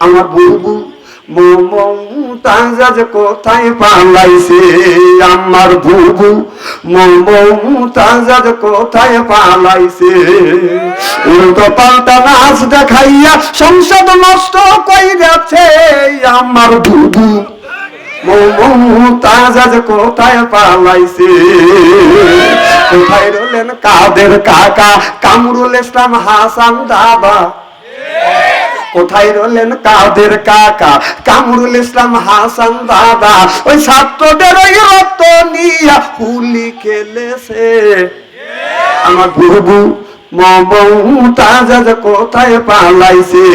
আমার বুবু মমতাজ কোথায় পালাইছে, আমার বুবু মমতাজ কোথায় পালাইছে। উল্টো পাল্টা নাচ দেখাইয়া সংসদ নষ্ট কইরাছে, আমার বুবু মমতাজ কোথায় পালাইছে। কোথায় রইলেন কাদের কাকা কামরুল ইসলাম হাসান দাদা, কোথায় রইলেন কাদের কাকা কামরুল ইসলাম হাসান দাদা। ওই ছাত্রদের ওই রক্ত নিয়া হুলি খেলেছে, আমার বুবু মমতাজ কোথায় পালাইছে।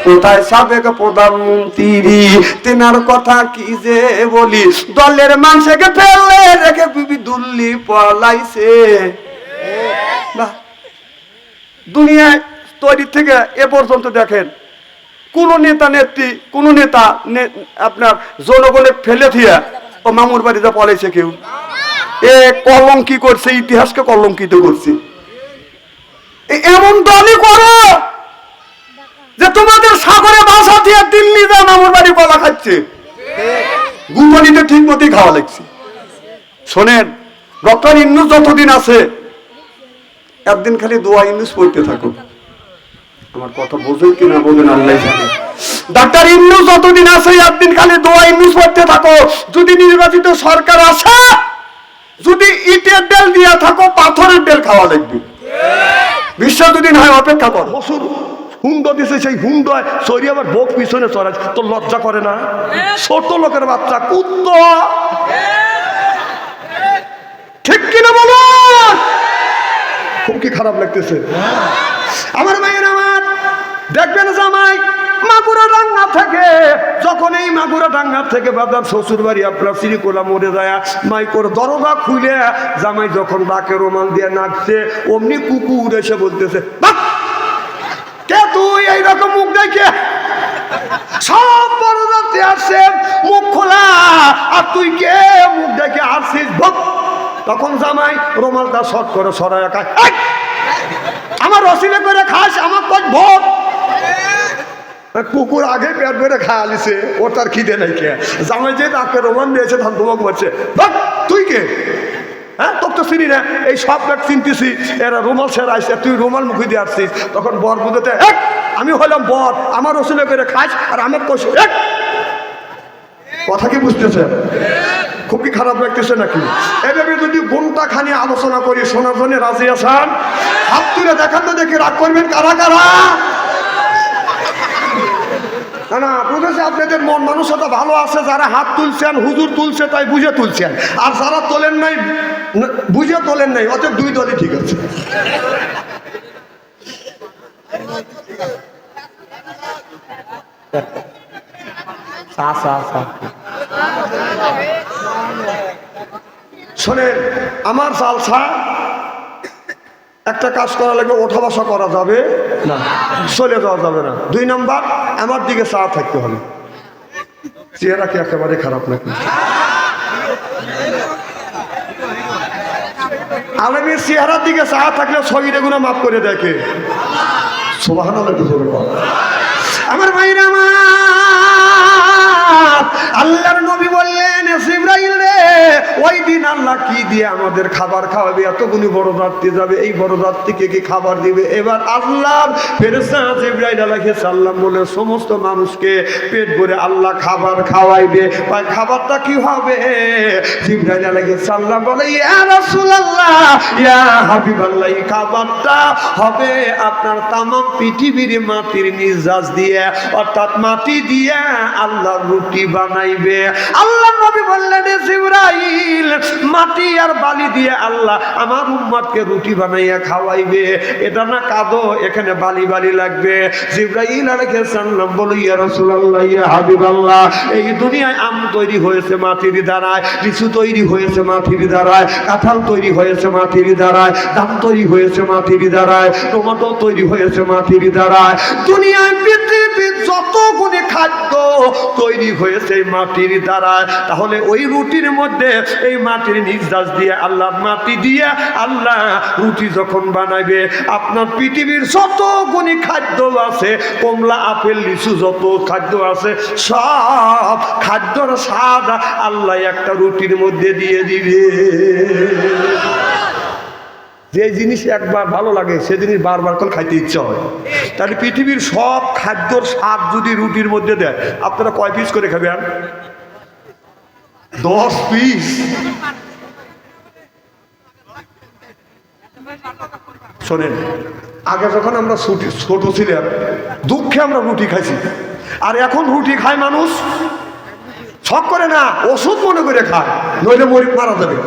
কোথায় সাবেক প্রধানমন্ত্রী, তেনার কথা কি যে বলি, দলের মানুষকে ফেলে রেখে বিবি দুল্লি পলাইছে। দুনিয়ায় তৈরি থেকে এ পর্যন্ত দেখেন কোন নেতা নেত্রী, কোন নেতা আপনার জনগণে ফেলে দিয়ে ও মামুর বাড়িতে পলাইছে কেউ। এ কলঙ্কি করছে, ইতিহাসকে কলঙ্কিত করছে। এমন দলই করো যে তোমাদের সাগরে বাসা দিয়ে দিল্লি যা মামুর বাড়ি কলা খাচ্ছে, গুমনিতে ঠিক মতোই খাওয়া লাগছে। শোনেন, ডক্টর ইন্নুস যতদিন আছে একদিন খালি দোয়া ইন্নুস পড়তে থাকো। আমার কথা বোঝেন কিনা বোঝেন আল্লাহ জানে। ডাক্তার ইন্নুস যতদিন আছে একদিন খালি দোয়া ইন্নুস পড়তে থাকো। যদি নির্বাচিত সরকার আসে, যদি ইটের বেল দিয়া থাকো, পাথরের বেল খাওয়া লাগবে। বিশ্ব দুদিন হয় অপেক্ষা কর। বছর হুন্ড দিছে, সেই হুন্ড সরি আবার বোক পিছনে চড়ায়, তোর লজ্জা করে না? ছোট লোকের বাচ্চা কুত্ত, ঠিক কিনা বলো? খুব কি খারাপ লাগতেছে আমার মায়ের। আমার দেখবেন জামাই মাগুরা ডাঙ্গা থেকে, যখন এই মাগুরা ডাঙ্গা থেকে বাজার শ্বশুর বাড়ি আপনার শ্রীকোলা মরে যায়, মাইকোর দরজা খুলে জামাই যখন বাকে রোমান দিয়ে নাচছে, অমনি কুকুর এসে বলতেছে, কে তুই এইরকম মুখ দেখে? সব বড় যাত্রী আসছে, মুখ খোলা, আর তুই কে মুখ দেখে আসছিস? তখন জামাই রোমালটা শর্ট করে সরায় খায়, আমার রসিলে করে খাস, আমার তো ভোট। কুকুর আগে পেট ভরে খাওয়া লিছে, ওর তার খিদে নাই। কে জামাই যে তাকে রোমান দিয়েছে, ধান তোমাকে বলছে, তুই কে? হ্যাঁ, তোর তো চিনি না, এই সব ব্যাগ চিনতেছি, এরা রুমাল সেরা আসছে, তুই রুমাল মুখে দিয়ে আসছিস। তখন বর বুঝতে, আমি হলাম বর, আমার রসুলে করে খাস, আর আমার কষ। কথা কি বুঝতেছে? খুব কি খারাপ লাগতেছে নাকি? এভাবে যদি ঘন্টা খানি আলোচনা করি, শোনার জন্য রাজি আছেন? হাত তুলে দেখান তো দেখি, রাগ করবেন কারা কারা? না বুঝেছে, আপনাদের মন মানুষতা ভালো আছে। যারা হাত তুলছেন, হুজুর তুলছে তাই বুঝে তুলছেন, আর যারা তোলেন নাই, বুঝে তোলেন নাই, অতএব দুই দলই ঠিক আছে। শোনেন, আমার জালসা একটা কাজ করা লাগবে, ওঠা বসা করা যাবে না, চলে যাওয়া যাবে না। 2 নাম্বার, আমার দিকে চা থাকতে হবে। চেহারা কি একেবারে খারাপ নাকি? আলমের চেহারার দিকে চা থাকলে শরীরে গুলো মাফ করে দেখে। সুবহানাল্লাহ। আমার ভাইরা, আমার আল্লাহর নবী বললেন, জিবরাইল রে, ওই দিন আল্লাহ কি দিয়ে আমাদের খাবার খাওয়াবে? এতগুলি বড় রাত্রি যাবে, এই বড় রাত্রিকে কি খাবার দিবে? এবার আল্লাহর ফেরেশতা জিবরাইল আলাইহিস সালাম বলে, সমস্ত মানুষকে পেট ভরে আল্লাহ খাবার খাওয়াইবে। খাবারটা কি হবে? জিবরাইল আলাইহিস সালাম বলে, ইয়া রাসূলুল্লাহ, ইয়া হাবিবাল্লাহ, এই খাবারটা হবে আপনার তামাম পৃথিবীর মাটির নিজাজ দিয়ে, অর্থাৎ মাটি দিয়ে আল্লাহ রুটি বানাইবে। আল্লাহ নবী বললেন, জিবরাইল, মাটি আর বালি দিয়ে আল্লাহ আমার উম্মতকে রুটি বানাইয়া খাওয়াইবে। এটা না কাঁদো, এখানে বালি বালি লাগবে। জিবরাইল আলাইহিস সালাম বলে, ইয়া রাসূলুল্লাহ, ইয়া হাবিবাল্লাহ, এই দুনিয়ায় আম তৈরি হয়েছে মাটির দ্বারায়, লিচু তৈরি হয়েছে মাটির দ্বারায়, কাঁঠাল তৈরি হয়েছে মাটির দ্বারায়, ধান তৈরি হয়েছে মাটির দ্বারায়, টমেটো তৈরি হয়েছে মাটির দ্বারায়। দুনিয়ায় পৃথিবীর যতগুলি খাদ্য তৈরি হয়েছে মাটির দ্বারা, তাহলে ওই রুটির মধ্যে এই মাটির নির্যাস দিয়ে আল্লাহ মাটি দিয়ে আল্লাহ রুটি যখন বানাইবে, আপনার পৃথিবীর যত গুণী খাদ্য আছে, কমলা আপেল লিচু যত খাদ্য আছে, সব খাদ্যর স্বাদ আল্লাহ একটা রুটির মধ্যে দিয়ে দিবে। যে জিনিস একবার ভালো লাগে সে জিনিস বারবার করে খাইতে ইচ্ছা হয়। তাহলে পৃথিবীর সব খাদ্যর স্বাদ যদি রুটির মধ্যে দেয়, আপনারা কয় পিস করে খাবেন? 10 পিস। শোনেন, আগে যখন আমরা ছোট ছিলাম দুঃখে আমরা রুটি খাইছি, আর এখন রুটি খায় মানুষ শখ করে না, ওষুধ মনে করে খায়, নইলে মরিক মারা যাবে।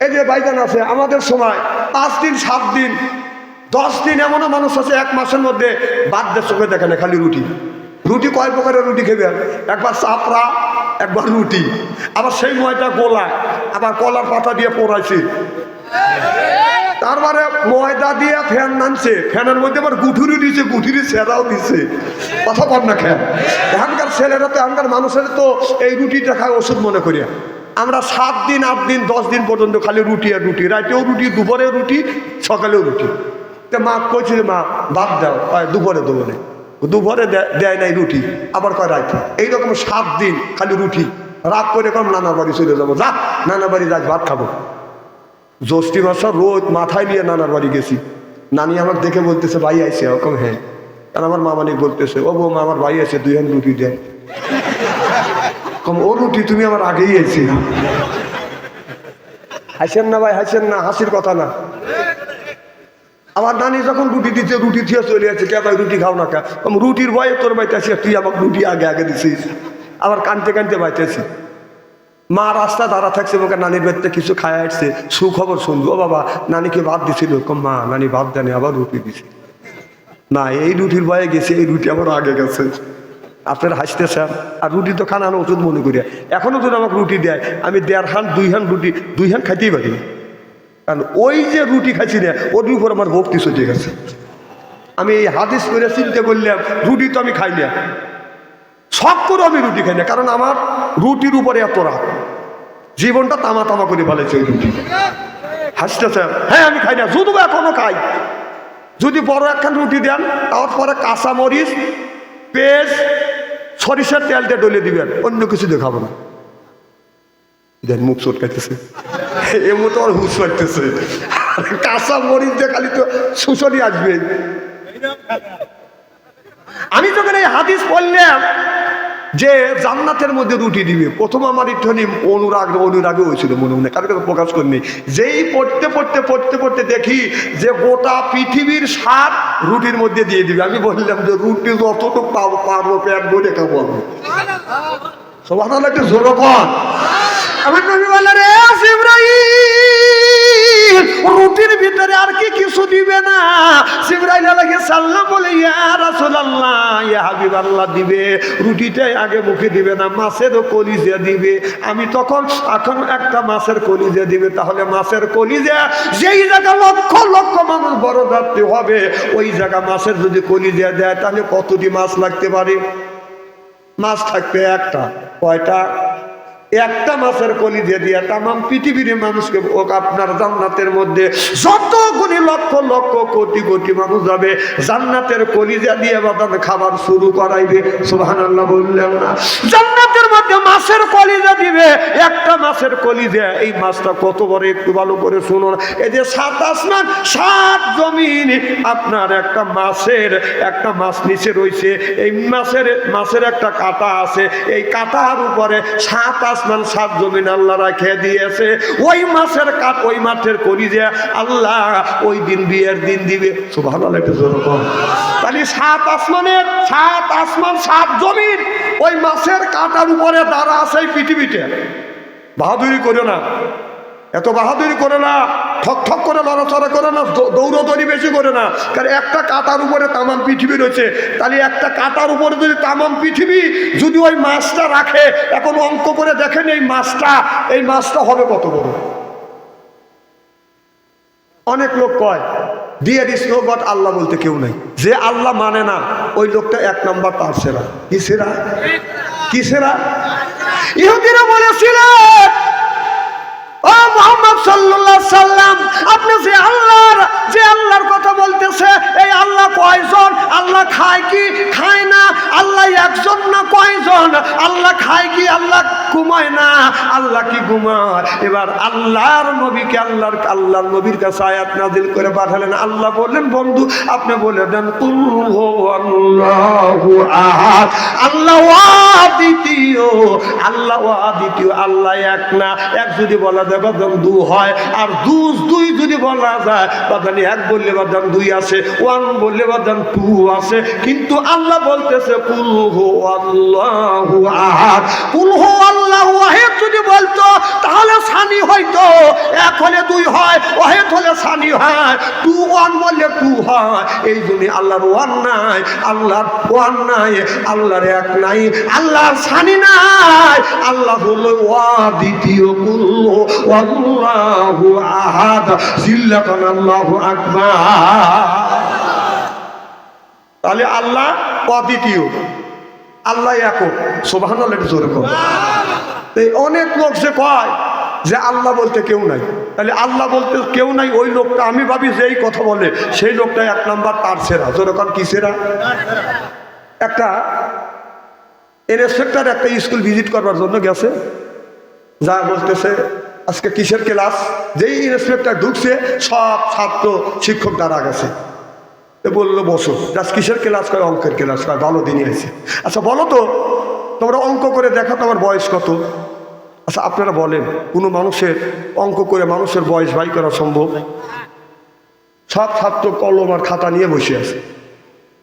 এই যে বাইজান আছে আমাদের সময় 5 দিন 7 দিন 10 দিন এমনও মানুষ আছে 1 মাসের মধ্যে বাদ দিয়ে চোখে দেখে না খালি রুটি। রুটি কয় প্রকারের রুটি খেবে? একবার চাপড়া, একবার রুটি, আবার সেই ময়দা গোলা, আবার কলার পাতা দিয়ে পোড়াইছি, তারপরে ময়দা দিয়ে ফ্যান নামছে, ফ্যানের মধ্যে আবার গুঠুরি দিচ্ছে, গুঠুরি ছেঁড়াও দিচ্ছে। কথা বল না খেয়াল। এখানকার ছেলেরা তো, এখানকার মানুষের তো এই রুটিটা খায় ওষুধ মনে করিয়া। আমরা 7 দিন 8 দিন 10 দিন পর্যন্ত খালি রুটি আর রুটি, রাতেও রুটি, দুপুরেও রুটি, সকালেও রুটি। তো মা কইছিল, মা ভাত দাও, দুপুরে দুপুরে দুপুরে দেয় নাই রুটি, আবার কয় রাতে। এইরকম 7 দিন খালি রুটি। রাগ করে কম নানার বাড়ি চলে যাবো, যা নানার বাড়ি যাই ভাত খাবো। জ্যৈষ্ঠী মাসা রোদ মাথায় নিয়ে নানার বাড়ি গেছি। নানি আমার দেখে বলতেছে ভাই আইসে, ওরকম হ্যাঁ। আর আমার মামানি বলতেছে, ও বৌমা আমার ভাই আছে, 2 হান রুটি দেয়। কম ও রুটি তুমি আমার আগেই এসেছি। হাসেন না ভাই, হাসেন না, হাসির কথা না। আমার নানি যখন রুটি দিচ্ছে, রুটি দিয়ে চলে যাচ্ছে, কে ভাই রুটি খাও না কে? রুটির ভয়ে তোর বাইতে আসি, তুই আমাকে রুটি আগে আগে দিছিস। আবার কানতে কানতে বাইতেছি। মা রাস্তা দাঁড়া থাকছে, আমাকে নানির বাড়িতে কিছু খায় আসছে, সুখবর শুনবো। ও বাবা নানিকে ভাত দিছিল, কম মা নানি ভাত দেয়নি, আবার রুটি দিছে। না, এই রুটির ভয়ে গেছে, এই রুটি আমার আগে গেছে। আপনারা হাসতেছেন, আর রুটি তো খানানো ওষুধ মনে করিয়া। এখনো যদি আমাকে রুটি দেয়, আমি 1.5 হান 2 হান রুটি 2 হান খাইতেই পারি, কারণ ওই যে রুটি খাইছি না, ওর উপর আমার ভক্তি চলে গেছে। আমি এই হাদিস করে চিন্তা করলাম, রুটি তো আমি খাই না, শখ করে আমি রুটি খাই না, কারণ আমার রুটির উপরে এত রাগ, জীবনটা তামা তামা করে ফেলেছে ওই রুটি। হাসতেছেন? হ্যাঁ আমি খাই না, শুধু এখনো খাই। যদি বড় একখান রুটি দেন, তারপরে কাঁচা মরিচ, পেঁয়াজ, সরিষার তেলটা ডলে দিবেন, অন্য কিছু দেখাবো না। দেন মুখ চটকাইতেছে, এমন তো আর হুঁশ লাগতেছে। কাঁচা মরিচ দিয়ে খালি তো শুষণই আসবে। আমি যখন এই হাদিস পড়লাম যে জান্নাতের মধ্যে রুটি দিবে, প্রথম আমার একটুখানি অনুরাগে হয়েছিল মনে মনে, কারো কাছে প্রকাশ করিনি। যেই পড়তে পড়তে পড়তে পড়তে দেখি যে গোটা পৃথিবীর স্বাদ রুটির মধ্যে দিয়ে দিবে, আমি বললাম যে রুটি যতটুকু পারবো পেট ভরে খাবো আমি। সবার একটু জোর পান। আমার নবী বলে, রে জিবরাইল রুটির ভিতরে আর কি কিছু দিবে না? জিবরাইল আলাইহিস সালাম বলে, ইয়া রাসূলুল্লাহ, ইয়া হাবিবাল্লাহ, দিবে রুটিটাই আগে মুখে দিবে না, মাছের কলিজা দিবে। আমি তখন এখন একটা মাছের কলিজা দিবে, তাহলে মাছের কলিজা যেই জায়গা লক্ষ লক্ষ মানুষ বড় যাত্রী হবে, ওই জায়গা মাছের যদি কলিজা দেয়, তাহলে কতটি মাছ লাগতে পারে? মাছ থাকবে একটা, কয়টা? একটা মাছের কলিজা দিয়া তামাম পৃথিবীর মানুষকে আপনার জান্নাতের মধ্যে যতগুলি লক্ষ লক্ষ কোটি কোটি মানুষ যাবে, জান্নাতের কলিজা দিয়ে বাদাম খাবার শুরু করাইবে। সুবহানাল্লাহ বললেন না? জান্নাতের মধ্যে মাছের কলিজা দিবে, একটা মাছের কলিজা। এই মাছটা কত বড় একটু ভালো করে শুনুন। এই যে 7 আসমান 7 জমিন, আপনার একটা মাছ নিচে রয়েছে। এই মাছের একটা কাঁটা আছে, এই কাঁটার উপরে 7 আসমান 7 জমিন আল্লাহ রাখে দিয়েছে। ওই মাছের কাঠ, ওই মাছের কলিজা আল্লাহ ওই দিন বিয়ের দিন দিবে। সুবহানাল্লাহ। তাহলে 7 আসমানের 7 আসমান 7 জমিন ওই মাছের কাঁটার উপরে দাঁড়া আছে এই পৃথিবীতে। বাহাদুরি করে না, এত বাহাদুরি করে না, ঠক ঠক করে লড়াচড়া করে না, দৌড়দৌড়ি বেশি করে না। কারণ একটা কাঁটার উপরে তামাম পৃথিবী রয়েছে। তাহলে একটা কাঁটার উপরে যদি তামাম পৃথিবী যদি ওই মাছটা রাখে, এখন অঙ্ক করে দেখেন এই মাছটা হবে কত বড়? অনেক লোক কয় দেয়ার ইজ নো গড, আল্লাহ বলতে কেউ নাই। যে আল্লাহ মানে না ওই লোকটা এক নাম্বার তার সেরা। কি সেরা? কি সেরা? ইহুদিরা বলেছিলেন, ও মুহাম্মদ সাল্লাল্লাহু আলাইহি সাল্লাম, আপনি যে আল্লাহর কথা বলতেছে, এই আল্লাহ কয়জন? আল্লাহ খায় কি খায় না? আল্লাহ একজন না কয়জন? আল্লাহ খায় কি? আল্লাহ ঘুমায় না? আল্লাহ কি ঘুমায়? এবার আল্লাহর নবীকে আল্লাহর নবীর কাছে আয়াত নাযিল করে পাঠালেন। আল্লাহ বললেন, বন্ধু আপনি বলে দেন কুল হুয়াল্লাহু আহাদ, আল্লাহ অদ্বিতীয়, আল্লাহ অদ্বিতীয়, আল্লাহ এক না। এক যদি বলা যায় বাদান দু হয়, আর দুই যদি বলা যায় বাদান এক বললে বাদান দুই আছে, ওয়ান বললে বাদান টু আছে। কিন্তু আল্লাহ বলতেছে কুল হুয়াল্লাহু আহাদ, কুল হুয়াল্লাহু আহাদ যদি বলতো তাহলে সানি হইতো, এক হলে দুই হয়, ওয়াহিদ হলে সানি হয়, টু ওয়ান বললে টু হয়। এই জন্য আল্লাহর ওয়ান নাই, আল্লাহর ওয়ান নাই, আল্লাহর এক নাই, আল্লাহর সানি নাই, আল্লাহ হলো দ্বিতীয়। কুল হুয়াল্লাহু আহাদ, জিল্লাতান আল্লাহু আকবার। তাহলে আল্লাহ অদ্বিতীয়, আল্লাহ একক। সুবহানাল্লাহ, একটু জোরে বলো। এই অনেক লোক যে কয় যে আল্লাহ বলতে কেউ নাই, তাহলে আল্লাহ বলতে কেউ নাই ওই লোকটা, আমি ভাবি যে এই কথা বলে সেই লোকটা এক নাম্বার তার সেরা। যেরকম কি সেরা? একটা ইন্সপেক্টর একটা স্কুল ভিজিট করবার জন্য গেছে, যা বলতেছে আজকে কিসের ক্লাস? যেই ইন্সপেক্টর ঢুকছে সব ছাত্র শিক্ষক দ্বারা গেছে। বললো বসো। আজ কিসের ক্লাস? করে অঙ্কের ক্লাস। করে ভালো দিনই আছে। আচ্ছা বলো তো, তোমরা অঙ্ক করে দেখো তোমার বয়স কত? আচ্ছা আপনারা বলেন, কোনো মানুষের অঙ্ক করে মানুষের বয়স বাই করা সম্ভব? সব ছাত্র কলম আর খাতা নিয়ে বসে আছে।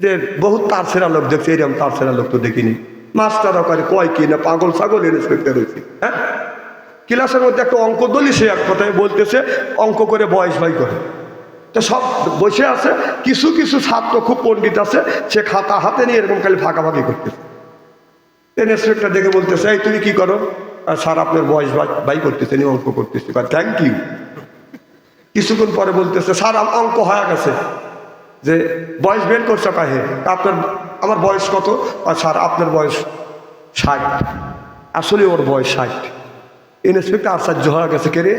যে বহুত তার সেরা লোক দেখছে, এরকম তার সেরা লোক তো দেখিনি। মাস্টার করে কয় কি না পাগল ছাগল ইন্সপেক্টর হয়েছে। হ্যাঁ, ক্লাসের মধ্যে একটা অঙ্ক দলি, সে এক কথায় বলতেছে অঙ্ক করে বয়স বাই করে। তো সব বসে আছে, কিছু কিছু ছাত্র খুব পণ্ডিত আছে, সে খাতা হাতে নিয়ে এরকম খালি ফাঁকাফাঁকি করতেছে। ইন্সপেক্টর দেখে বলতেছে, এই তুমি কি করো? স্যার আপনার বয়স বাই করতেছে, অঙ্ক করতেছে। Thank you. কিছুক্ষণ পরে বলতেছে, স্যার অঙ্ক হয়ে গেছে। যে বয়স বের করছে কাহে? আমার বয়স কত? স্যার আপনার বয়স 60। আসলে ওর বয়স 60। ইন্সপেক্টর আশ্চর্য হয়ে গেছে, কে রে?